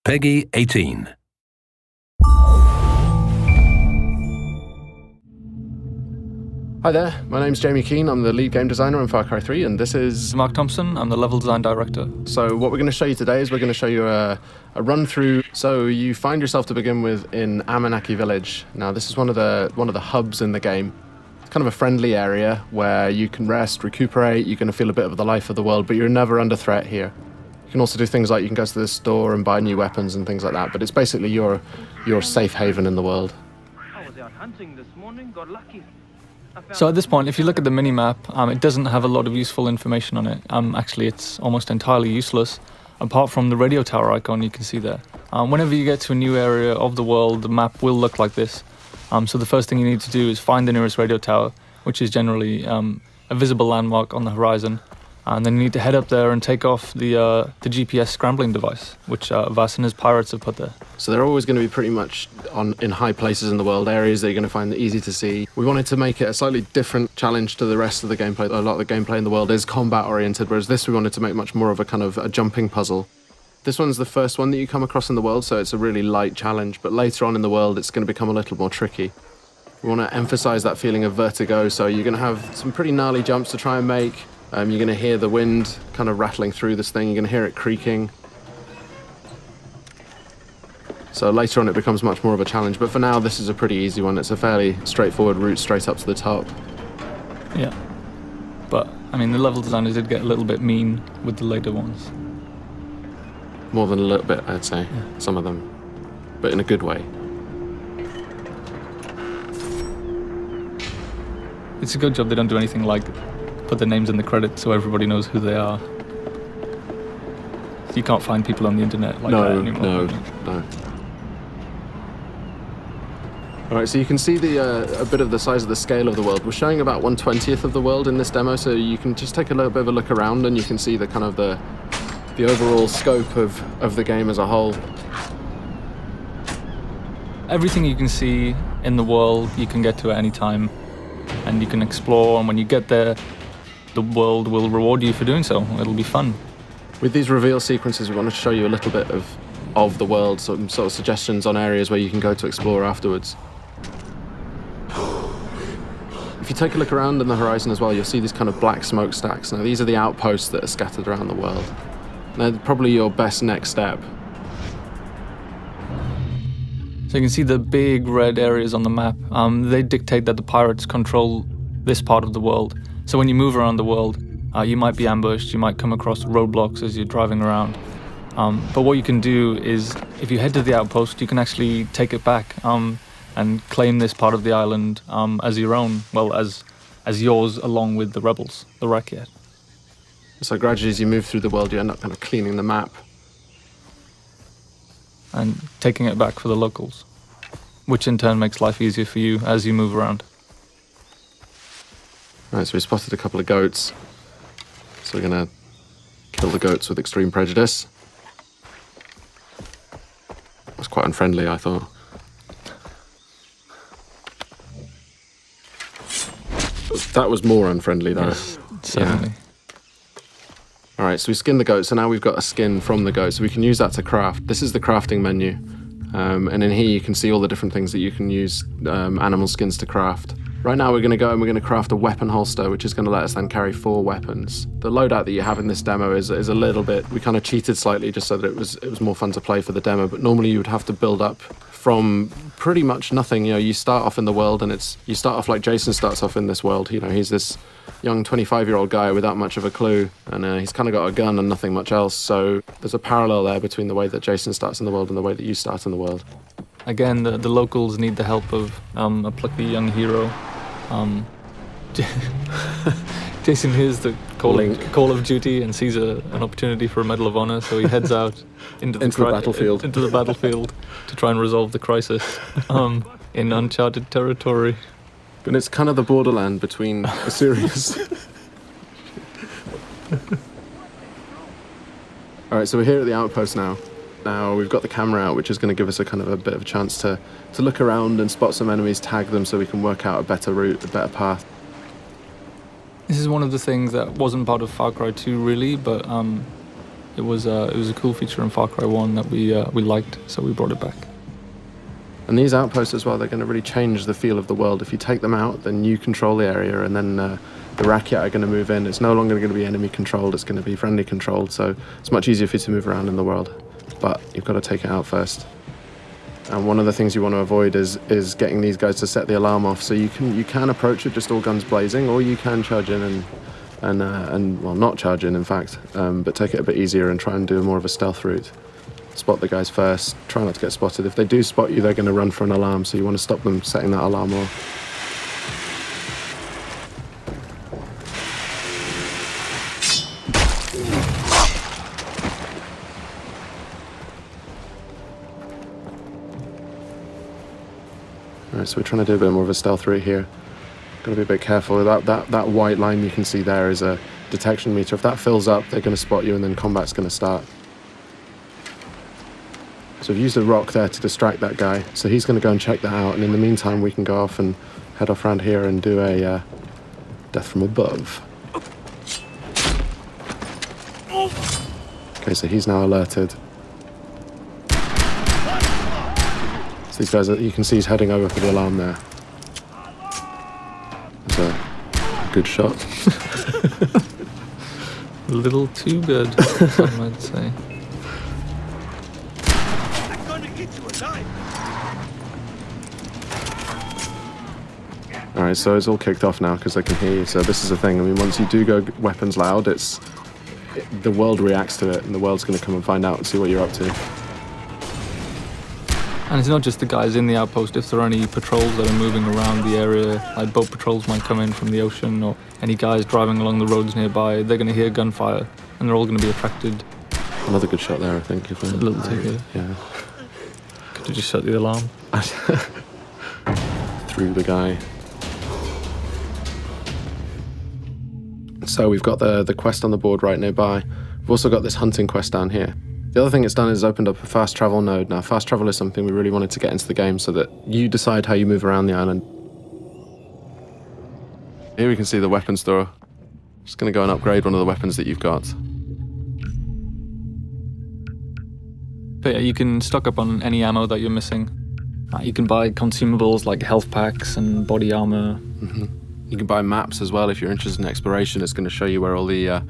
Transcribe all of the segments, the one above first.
Peggy 18. Hi there, my name's Jamie Keane, I'm the lead game designer on Far Cry 3, and this is Mark Thompson, I'm the level design director. So what we're going to show you today is we're going to show you a run through. So you find yourself to begin with in Amanaki Village. Now this is one of the hubs in the game. It's kind of a friendly area where you can rest, recuperate, you're going to feel a bit of the life of the world, but you're never under threat here. You can also do things like you can go to the store and buy new weapons and things like that, but it's basically your safe haven in the world. I was out hunting this morning, got lucky. So at this point, if you look at the mini-map, it doesn't have a lot of useful information on it. Actually, it's almost entirely useless, apart from the radio tower icon you can see there. Whenever you get to a new area of the world, the map will look like this. So the first thing you need to do is find the nearest radio tower, which is generally a visible landmark on the horizon. And then you need to head up there and take off the GPS scrambling device, which Vass and his pirates have put there. So they're always going to be pretty much in high places in the world, areas that you're going to find easy to see. We wanted to make it a slightly different challenge to the rest of the gameplay. A lot of the gameplay in the world is combat oriented, whereas this we wanted to make much more of a kind of a jumping puzzle. This one's the first one that you come across in the world, so it's a really light challenge, but later on in the world it's going to become a little more tricky. We want to emphasize that feeling of vertigo, so you're going to have some pretty gnarly jumps to try and make. You're going to hear the wind kind of rattling through this thing. You're going to hear it creaking. So later on it becomes much more of a challenge. But for now, this is a pretty easy one. It's a fairly straightforward route straight up to the top. Yeah. But, I mean, the level designers did get a little bit mean with the later ones. More than a little bit, I'd say. Yeah. Some of them. But in a good way. It's a good job they don't do anything like put their names in the credits so everybody knows who they are. You can't find people on the internet like that anymore. No. Alright, so you can see a bit of the size of the scale of the world. We're showing about 1/20th of the world in this demo, so you can just take a little bit of a look around and you can see the kind of the overall scope of the game as a whole. Everything you can see in the world you can get to at any time, and you can explore, and when you get there the world will reward you for doing so. It'll be fun. With these reveal sequences, we want to show you a little bit of the world, some sort of suggestions on areas where you can go to explore afterwards. If you take a look around in the horizon as well, you'll see these kind of black smokestacks. Now, these are the outposts that are scattered around the world. They're probably your best next step. So you can see the big red areas on the map. They dictate that the pirates control this part of the world. So when you move around the world, you might be ambushed, you might come across roadblocks as you're driving around. But what you can do is, if you head to the outpost, you can actually take it back and claim this part of the island as your own, well, as yours along with the rebels, the Rakyat. So gradually as you move through the world, you end up kind of cleaning the map. And taking it back for the locals, which in turn makes life easier for you as you move around. Right, so we spotted a couple of goats. So we're going to kill the goats with extreme prejudice. That was quite unfriendly, I thought. That was more unfriendly, though. Yes, certainly. Yeah. All right, so we skinned the goat, so now we've got a skin from the goat, so we can use that to craft. This is the crafting menu, and in here you can see all the different things that you can use animal skins to craft. Right now we're going to go and we're going to craft a weapon holster, which is going to let us then carry 4 weapons. The loadout that you have in this demo is a little bit, we kind of cheated slightly just so that it was more fun to play for the demo, but normally you would have to build up from pretty much nothing. You know, you start off in the world and you start off like Jason starts off in this world. You know, he's this young 25-year-old guy without much of a clue, and he's kind of got a gun and nothing much else, so there's a parallel there between the way that Jason starts in the world and the way that you start in the world. Again, the locals need the help of a plucky young hero. Jason hears the call of duty and sees an opportunity for a Medal of Honor, so he heads out into the battlefield to try and resolve the crisis in uncharted territory. But it's kind of the borderland between the series. All right, so we're here at the outpost now. Now we've got the camera out, which is going to give us a kind of a bit of a chance to look around and spot some enemies, tag them so we can work out a better route, a better path. This is one of the things that wasn't part of Far Cry 2 really, but It was a cool feature in Far Cry 1 that we liked, so we brought it back. And these outposts as well, they're going to really change the feel of the world. If you take them out, then you control the area, and then the Rakyat are going to move in. It's no longer going to be enemy controlled, it's going to be friendly controlled, so it's much easier for you to move around in the world. But you've got to take it out first. And one of the things you want to avoid is getting these guys to set the alarm off. So you can approach it just all guns blazing, or you can charge in and well, not charge in fact, but take it a bit easier and try and do more of a stealth route. Spot the guys first, try not to get spotted. If they do spot you, they're going to run for an alarm, so you want to stop them setting that alarm off. Alright, so we're trying to do a bit more of a stealth route here. Got to be a bit careful. That white line you can see there is a detection meter. If that fills up, they're going to spot you and then combat's going to start. So we've used a rock there to distract that guy. So he's going to go and check that out. And in the meantime, we can go off and head off around here and do a death from above. Okay, so he's now alerted. So these guys, you can see he's heading over for the alarm there. That's a good shot. A little too good, some might say. I'm gonna get you alive. Alright, so it's all kicked off now because they can hear you. So this is the thing. I mean, once you do go weapons loud, the world reacts to it, and the world's going to come and find out and see what you're up to. And it's not just the guys in the outpost. If there are any patrols that are moving around the area, like boat patrols might come in from the ocean, or any guys driving along the roads nearby, they're going to hear gunfire, and they're all going to be attracted. Another good shot there, I think. If A little too good. Yeah. Could you just set the alarm? Through the guy. So we've got the quest on the board right nearby. We've also got this hunting quest down here. The other thing it's done is opened up a fast travel node. Now, fast travel is something we really wanted to get into the game so that you decide how you move around the island. Here we can see the weapon store. Just going to go and upgrade one of the weapons that you've got. But yeah, you can stock up on any ammo that you're missing. You can buy consumables like health packs and body armor. You can buy maps as well if you're interested in exploration. It's going to show you where all the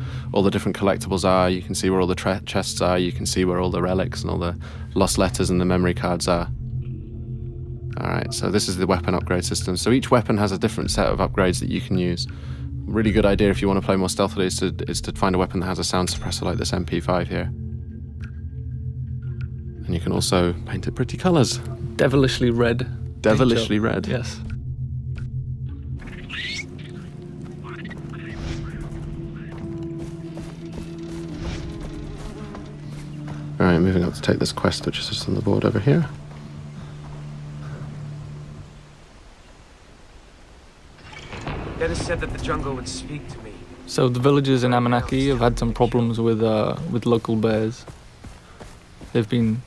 different collectibles are. You can see where all the chests are. You can see where all the relics and all the lost letters and the memory cards are. All right, so this is the weapon upgrade system. So each weapon has a different set of upgrades that you can use. Really good idea if you want to play more stealthily is to find a weapon that has a sound suppressor like this MP5 here. And you can also paint it pretty colours. Devilishly red. Devilishly red. Yes. Alright, moving up to take this quest, which is just on the board over here. Dennis said that the jungle would speak to me. So the villagers in Amanaki have had some problems with local bears. They've been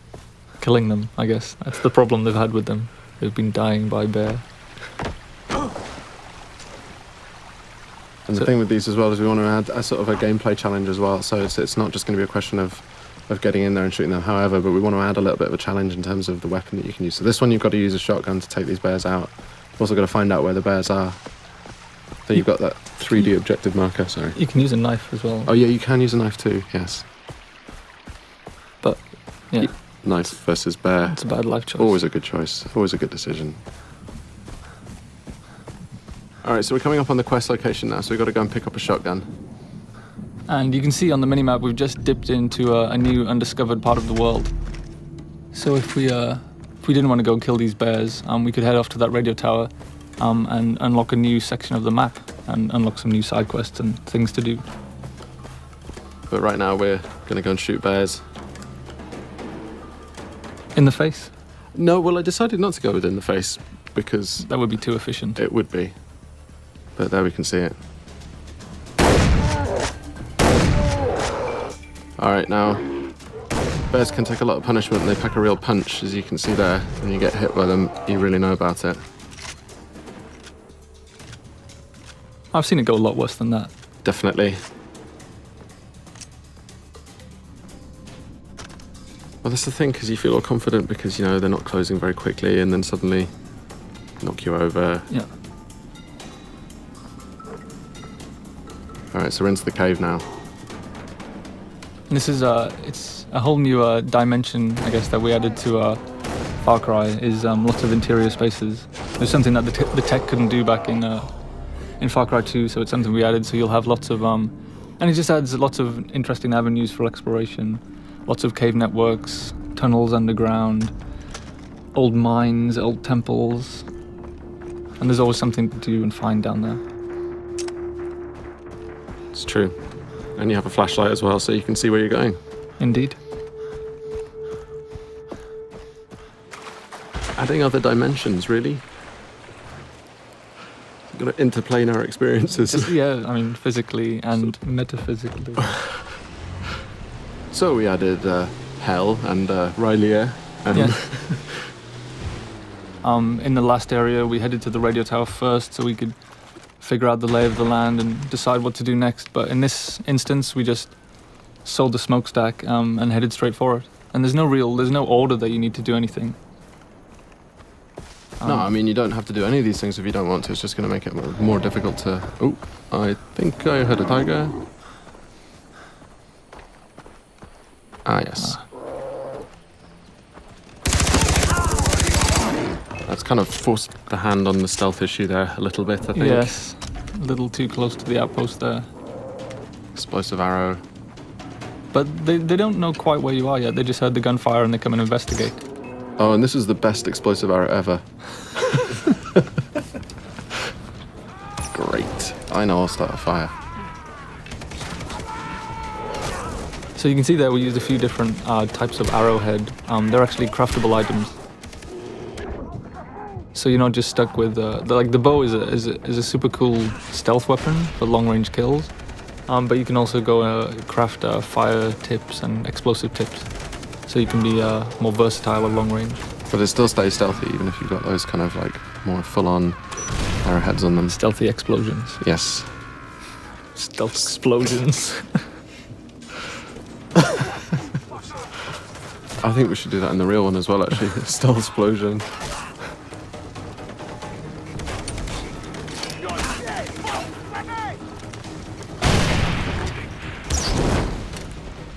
killing them, I guess. That's the problem they've had with them. They've been dying by bear. And the thing with these as well is we want to add a sort of a gameplay challenge as well. So it's not just going to be a question of getting in there and shooting them, however, but we want to add a little bit of a challenge in terms of the weapon that you can use. So this one, you've got to use a shotgun to take these bears out. You've also got to find out where the bears are. So you've got that 3D objective marker, sorry. You can use a knife as well. Oh yeah, you can use a knife too, yes. But, yeah, Knife versus bear. it's a bad life choice. Always a good choice, always a good decision. Alright, so we're coming up on the quest location now, so we've got to go and pick up a shotgun. And you can see on the minimap we've just dipped into a new undiscovered part of the world. So if we didn't want to go kill these bears, we could head off to that radio tower and unlock a new section of the map and unlock some new side quests and things to do. But right now we're going to go and shoot bears. In the face? No, well I decided not to go within the face because That would be too efficient. it would be. But there we can see it. Alright, now, bears can take a lot of punishment and they pack a real punch, as you can see there. When you get hit by them, you really know about it. I've seen it go a lot worse than that. Definitely. Well, that's the thing, because you feel all confident because, you know, they're not closing very quickly and then suddenly knock you over. Yeah. All right, so we're into the cave now. And this is it's a whole new dimension, I guess, that we added to Far Cry. Is lots of interior spaces. There's something that the tech couldn't do back in Far Cry 2, so it's something we added. So you'll have lots of and it just adds lots of interesting avenues for exploration. Lots of cave networks, tunnels underground, old mines, old temples, and there's always something to do and find down there. It's true. And you have a flashlight as well, so you can see where you're going. Indeed. Adding other dimensions, really. Got to interplanar experiences. Yeah, I mean, physically and metaphysically. So we added Hell and Rylea. And Yeah. In the last area, we headed to the radio tower first so we could figure out the lay of the land and decide what to do next. But in this instance, we just sold the smokestack and headed straight for it. And there's no order that you need to do anything. No, I mean, you don't have to do any of these things if you don't want to. It's just going to make it more difficult to... Oh, I think I heard a tiger. Ah, yes. That's kind of forced the hand on the stealth issue there a little bit, I think. Yes, a little too close to the outpost there. Explosive arrow. But they don't know quite where you are yet. They just heard the gunfire and they come and investigate. Oh, and this is the best explosive arrow ever. Great. I know I'll start a fire. So you can see there we used a few different types of arrowhead. They're actually craftable items. So you're not just stuck with the bow is a super cool stealth weapon for long range kills, but you can also go craft fire tips and explosive tips, so you can be more versatile at long range. But it still stays stealthy even if you've got those kind of like more full on arrowheads on them. Stealthy explosions. Yes. Stealth explosions. I think we should do that in the real one as well, actually. Stealth explosion.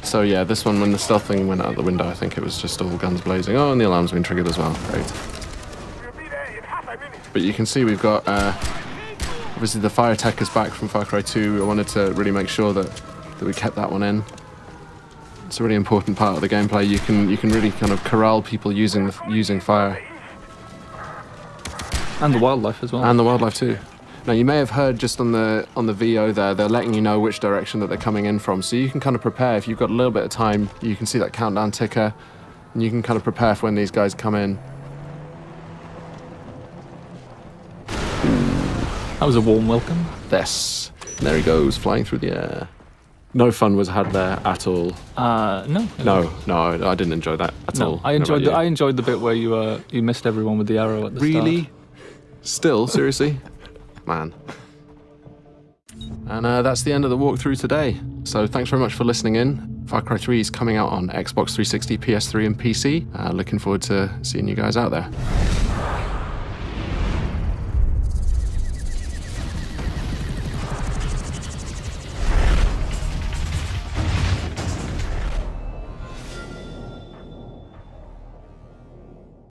So yeah, this one, when the stealth thing went out the window, I think it was just all guns blazing. Oh, and the alarm's been triggered as well. Great. But you can see we've got, obviously the fire tech is back from Far Cry 2. I wanted to really make sure that we kept that one in. It's a really important part of the gameplay. You can really kind of corral people using fire. And the wildlife as well. And the wildlife too. Now you may have heard just on the VO there, they're letting you know which direction that they're coming in from. So you can kind of prepare. If you've got a little bit of time, you can see that countdown ticker, and you can kind of prepare for when these guys come in. That was a warm welcome. Yes. And there he goes, flying through the air. No fun was had there at all. No. No, I didn't enjoy that at all. I enjoyed the bit where you missed everyone with the arrow at the start. Really? Still? Seriously? Man. And that's the end of the walkthrough today. So thanks very much for listening in. Far Cry 3 is coming out on Xbox 360, PS3 and PC. Looking forward to seeing you guys out there.